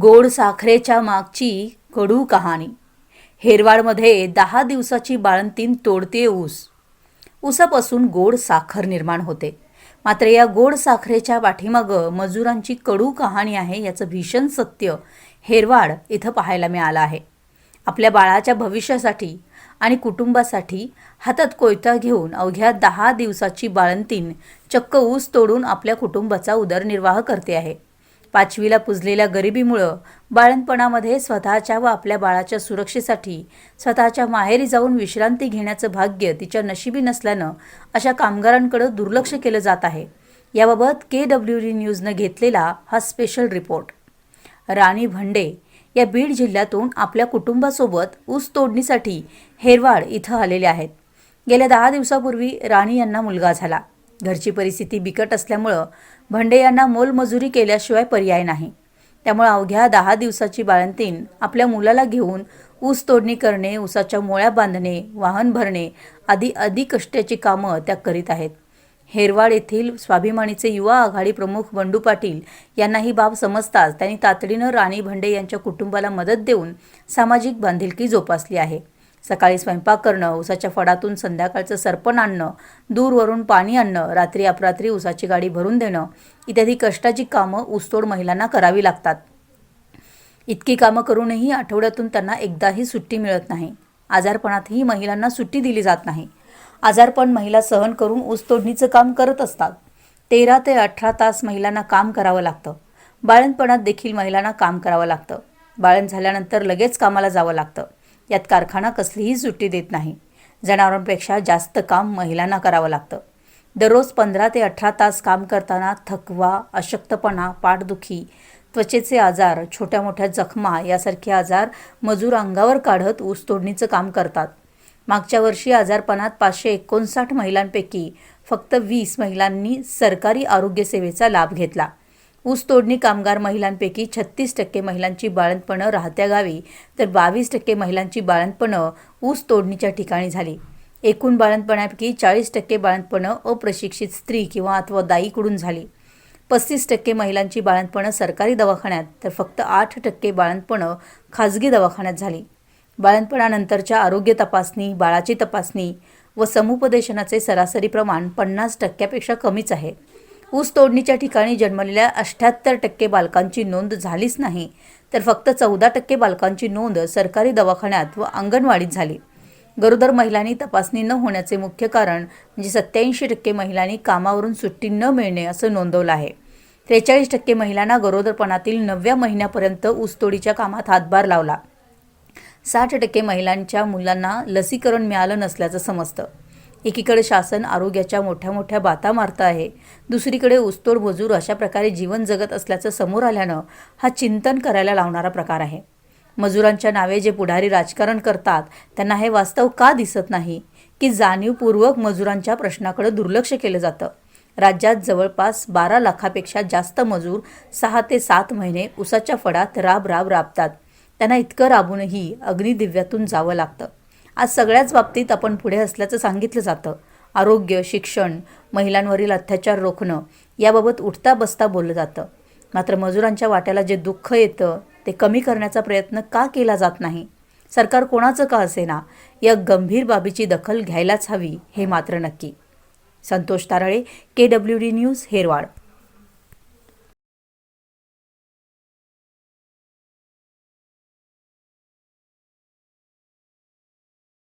गोड साखरेच्या मागची कडू कहाणी। हेरवाडमध्ये 10 दिवसाची बाळंतीण तोडते ऊस। ऊसापासून गोड साखर निर्माण होते। मात्र या गोड साखरेच्या पाठीमागं मजुरांची कडू कहाणी आहे याचं भीषण सत्य हेरवाड इथं पाहायला मिळालं आहे। आपल्या बाळाच्या भविष्यासाठी आणि कुटुंबासाठी हातात कोयता घेऊन अवघ्या 10 दिवसाची बाळंतीण चक्क ऊस तोडून आपल्या कुटुंबाचा उदरनिर्वाह करते आहे। 5वीला पुजलेल्या गरिबीमुळं बाळंतपणामध्ये स्वतःच्या व आपल्या बाळाच्या सुरक्षेसाठी स्वतःच्या माहेरी जाऊन विश्रांती घेण्याचं भाग्य तिच्या नशिबी नसल्यानं अशा कामगारांकडे दुर्लक्ष केलं जात आहे। याबाबत KWD न्यूजनं घेतलेला हा स्पेशल रिपोर्ट। राणी भंडे या बीड जिल्ह्यातून आपल्या कुटुंबासोबत ऊस तोडणीसाठी हेरवाड इथं आलेले आहेत। गेल्या 10 दिवसापूर्वी राणी यांना मुलगा झाला। घरची परिस्थिती बिकट असल्यामुळं भंडे यांना मोलमजुरी केल्याशिवाय पर्याय नाही। त्यामुळे अवघ्या 10 दिवसाची बाळंतीण आपल्या मुलाला घेऊन ऊस तोडणी करणे, ऊसाच्या मोळ्या बांधणे, वाहन भरणे आदी कष्टाची कामं त्या करीत आहेत। हेरवाड येथील स्वाभिमानीचे युवा आघाडी प्रमुख बंडू पाटील यांना ही बाब समजताच त्यांनी तातडीनं राणी भंडे यांच्या कुटुंबाला मदत देऊन सामाजिक बांधिलकी जोपासली आहे। सकाळी स्वयंपाक करणं, ऊसाच्या फडातून संध्याकाळचं सरपण आणणं, दूरवरून पाणी आणणं, रात्री अपरात्री ऊसाची गाडी भरून देणं इत्यादी कष्टाची कामं ऊसतोड महिलांना करावी लागतात। इतकी कामं करूनही आठवड्यातून त्यांना एकदाही सुट्टी मिळत नाही। आजारपणातही महिलांना सुट्टी दिली जात नाही। आजारपण महिला सहन करून ऊस तोडणीचं काम करत असतात। 13 ते 18 तास महिलांना काम करावं लागतं। बाळंतपणात देखील महिलांना काम करावं लागतं। बाळंत झाल्यानंतर लगेच कामाला जावं लागतं। यात कारखाना कसलीही सुट्टी देत नाही। जनावरांपेक्षा जास्त काम महिलांना करावं लागतं। दररोज 15 ते 18 तास काम करताना थकवा, अशक्तपणा, पाठदुखी, त्वचेचे आजार, छोट्या मोठ्या जखमा यासारखे आजार मजूर अंगावर काढत ऊस तोडणीचं काम करतात। मागच्या वर्षी आजारपणात 559 महिलांपैकी फक्त 20 महिलांनी सरकारी आरोग्य सेवेचा लाभ घेतला। ऊस तोडणी कामगार महिलांपैकी 36% महिलांची बाळंतपणं राहत्या गावी तर 22% महिलांची बाळंतपणं ऊस तोडणीच्या ठिकाणी झाली। एकूण बाळंतपणापैकी 40% बाळंतपणं अप्रशिक्षित स्त्री अथवा दाईकडून झाली। 35% महिलांची बाळंतपणं सरकारी दवाखान्यात तर फक्त 8% बाळंतपणं खाजगी दवाखान्यात झाली। बाळंतपणानंतरच्या आरोग्य तपासणी, बाळाची तपासणी व समुपदेशनाचे सरासरी प्रमाण 50%पेक्षा कमीच आहे। ऊस तोडणीच्या ठिकाणी जन्मलेल्या 78% बालकांची नोंद झालीच नाही तर फक्त 14% बालकांची नोंद सरकारी दवाखान्यात व अंगणवाडीत झाली। गरोदर महिलांनी तपासणी न होण्याचे मुख्य कारण म्हणजे 87% महिलांनी कामावरून सुट्टी न मिळणे असं नोंदवलं आहे। 43% महिलांना गरोदरपणातील 9व्या महिन्यापर्यंत ऊसतोडीच्या कामात हातभार लावला। 60% महिलांच्या मुलांना लसीकरण मिळालं नसल्याचं समजतं। एकीकडे शासन आरोग्याच्या मोठ्या बाता मारतं आहे, दुसरीकडे ऊसतोड मजूर अशा प्रकारे जीवन जगत असल्याचं समोर आल्यानं हा चिंतन करायला लावणारा प्रकार आहे। मजुरांच्या नावे जे पुढारी राजकारण करतात त्यांना हे वास्तव का दिसत नाही की जाणीवपूर्वक मजुरांच्या प्रश्नाकडे दुर्लक्ष केलं जातं। राज्यात जवळपास 12 लाखापेक्षा जास्त मजूर 6 ते 7 महिने ऊसाच्या फडात राबतात। त्यांना इतकं राबूनही अग्निदिव्यातून जावं लागतं। आज सगळ्याच बाबतीत आपण पुढे असल्याचं सांगितलं जातं। आरोग्य, शिक्षण, महिलांवरील अत्याचार रोखणं याबाबत उठता बसता बोललं जातं। मात्र मजुरांच्या वाट्याला जे दुःख येतं ते कमी करण्याचा प्रयत्न का केला जात नाही? सरकार कोणाचं का असेना या गंभीर बाबीची दखल घ्यायलाच हवी हे मात्र नक्की। Santosh Tarale, KWD news, Herwad.